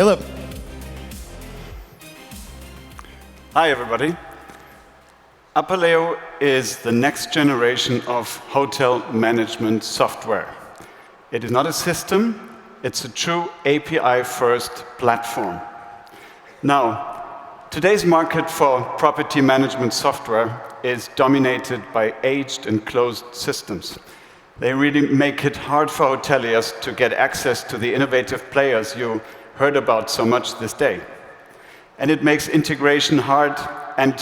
Philip. Hi, everybody. Apaleo is the next generation of hotel management software. It is not a system, it's a true API-first platform. Now, today's market for property management software is dominated by aged and closed systems. They really make it hard for hoteliers to get access to the innovative players you heard about so much this day. And it makes integration hard, and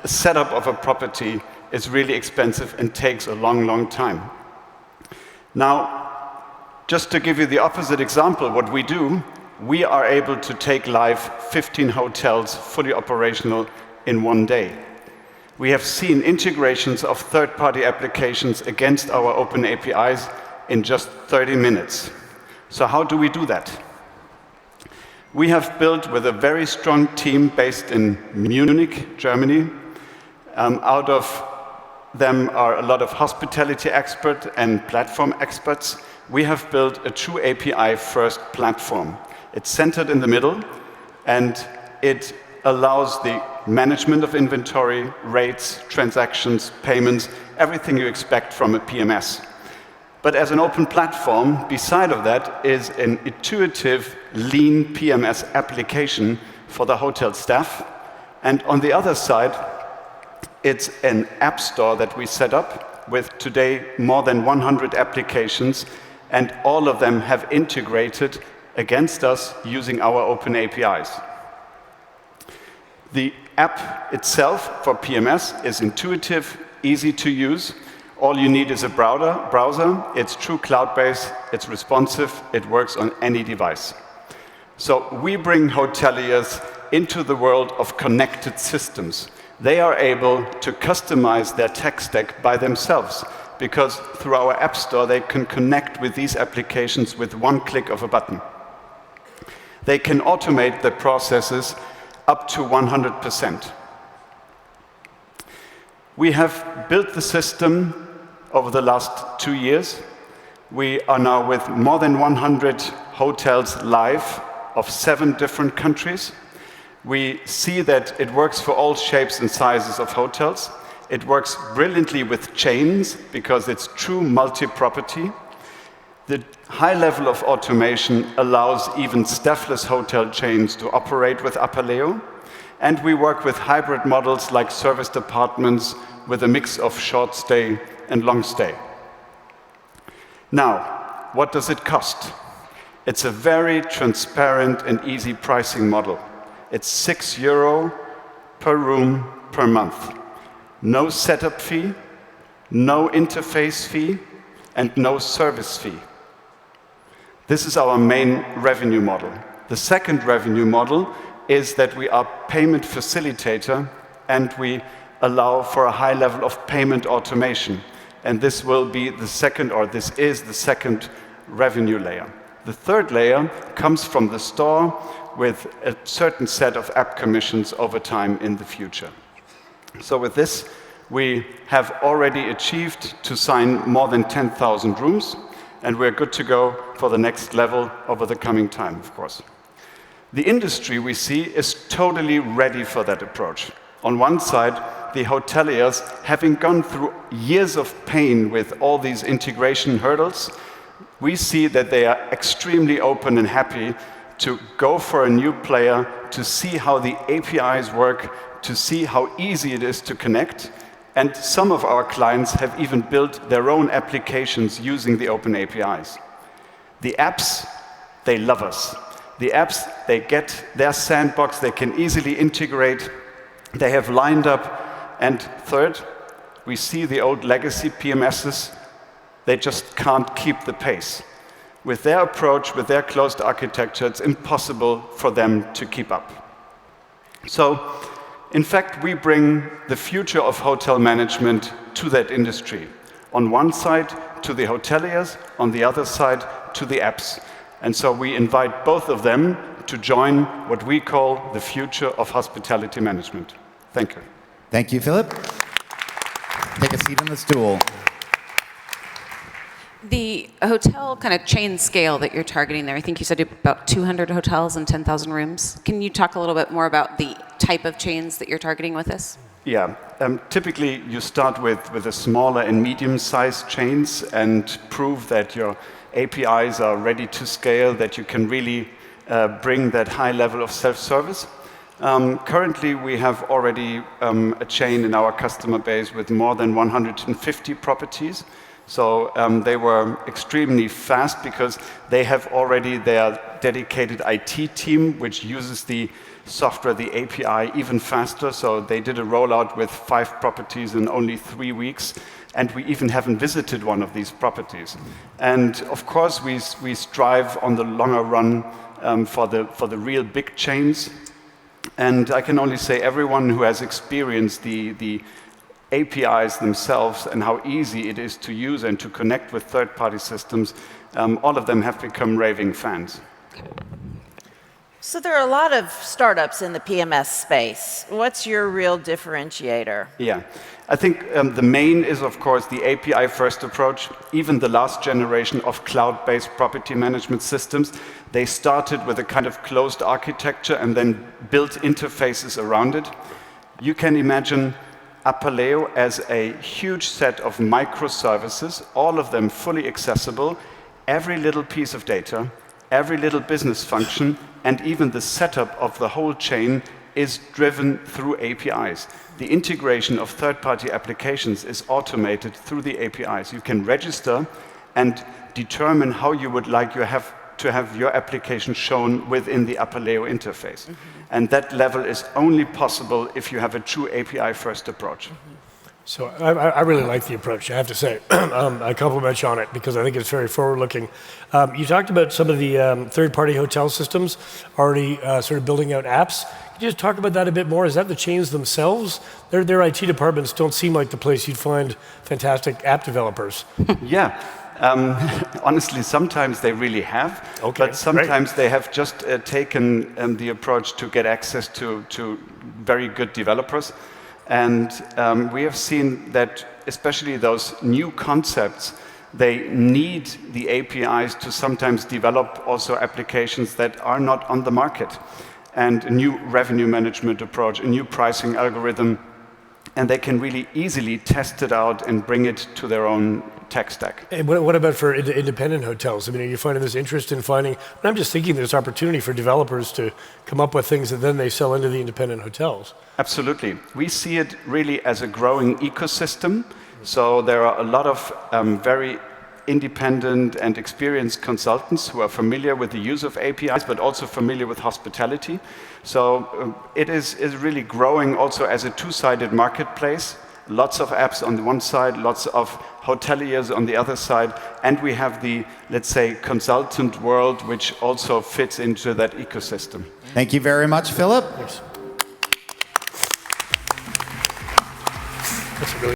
the setup of a property is really expensive and takes a long, long time. Now, just to give you the opposite example, what we do, we are able to take live 15 hotels fully operational in one day. We have seen integrations of third-party applications against our open APIs in just 30 minutes. So how do we do that? We have built with a very strong team based in Munich, Germany. Out of them are a lot of hospitality experts and platform experts. We have built a true API-first platform. It's centered in the middle, and it allows the management of inventory, rates, transactions, payments, everything you expect from a PMS. But as an open platform, beside of that is an intuitive, lean PMS application for the hotel staff. And on the other side, it's an app store that we set up with today more than 100 applications, and all of them have integrated against us using our open APIs. The app itself for PMS is intuitive, easy to use. All you need is a browser. It's true cloud-based, it's responsive, it works on any device. So we bring hoteliers into the world of connected systems. They are able to customize their tech stack by themselves, because through our app store they can connect with these applications with one click of a button. They can automate the processes up to 100%. We have built the system over the last 2 years. We are now with more than 100 hotels live of 7 different countries. We see that it works for all shapes and sizes of hotels. It works brilliantly with chains because it's true multi-property. The high level of automation allows even staffless hotel chains to operate with Apaleo. And we work with hybrid models like serviced apartments with a mix of short stay and long stay. Now, what does it cost? It's a very transparent and easy pricing model. It's €6 per room per month. No setup fee, no interface fee, and no service fee. This is our main revenue model. The second revenue model is that we are payment facilitator, and we allow for a high level of payment automation. And this will be the second, or this is the second revenue layer. The third layer comes from the store with a certain set of app commissions over time in the future. So with this, we have already achieved to sign more than 10,000 rooms, and we're good to go for the next level over the coming time, of course. The industry we see is totally ready for that approach. On one side, the hoteliers, having gone through years of pain with all these integration hurdles, we see that they are extremely open and happy to go for a new player, to see how the APIs work, to see how easy it is to connect. And some of our clients have even built their own applications using the open APIs. The apps, they love us. The apps, they get their sandbox, they can easily integrate, they have lined up. And third, we see the old legacy PMSs, they just can't keep the pace. With their approach, with their closed architecture, it's impossible for them to keep up. So, in fact, we bring the future of hotel management to that industry. On one side, to the hoteliers, on the other side, to the apps. And so we invite both of them to join what we call the future of hospitality management. Thank you. Thank you, Philip. Take a seat on the stool. The hotel kind of chain scale that you're targeting there, I think you said about 200 hotels and 10,000 rooms. Can you talk a little bit more about the type of chains that you're targeting with this? Yeah, typically you start with the smaller and medium-sized chains and prove that your APIs are ready to scale, that you can really bring that high level of self-service. Currently, we have already a chain in our customer base with more than 150 properties. So they were extremely fast because they have already their dedicated IT team, which uses the software, the API, even faster. So they did a rollout with 5 properties in only 3 weeks. And we even haven't visited one of these properties. And of course, we strive on the longer run for the real big chains. And I can only say everyone who has experienced the APIs themselves and how easy it is to use and to connect with third-party systems, all of them have become raving fans. So there are a lot of startups in the PMS space. What's your real differentiator? Yeah, I think the main is, of course, the API-first approach. Even the last generation of cloud-based property management systems, they started with a kind of closed architecture and then built interfaces around it. You can imagine Apaleo as a huge set of microservices, all of them fully accessible, every little piece of data, every little business function, and even the setup of the whole chain is driven through APIs. The integration of third-party applications is automated through the APIs. You can register and determine how you would like to have your application shown within the Apaleo interface. And that level is only possible if you have a true API-first approach. So I really like the approach, I have to say. I compliment you on it because I think it's very forward-looking. You talked about some of the third-party hotel systems already sort of building out apps. Could you just talk about that a bit more? Is that the chains themselves? Their IT departments don't seem like the place you'd find fantastic app developers. Yeah. Honestly, sometimes they really have, but sometimes they have just taken the approach to get access to very good developers. And we have seen that especially those new concepts, they need the APIs to sometimes develop also applications that are not on the market. And a new revenue management approach, a new pricing algorithm, and they can really easily test it out and bring it to their own tech stack. And what about for independent hotels? I mean, are you finding this interest in finding, and I'm just thinking there's opportunity for developers to come up with things that then they sell into the independent hotels. Absolutely. We see it really as a growing ecosystem. So there are a lot of very independent and experienced consultants who are familiar with the use of APIs, but also familiar with hospitality. So it is really growing also as a two-sided marketplace. Lots of apps on the one side, lots of hoteliers on the other side, and we have the, let's say, consultant world, which also fits into that ecosystem. Thank you very much, Philip. Thanks. That's a really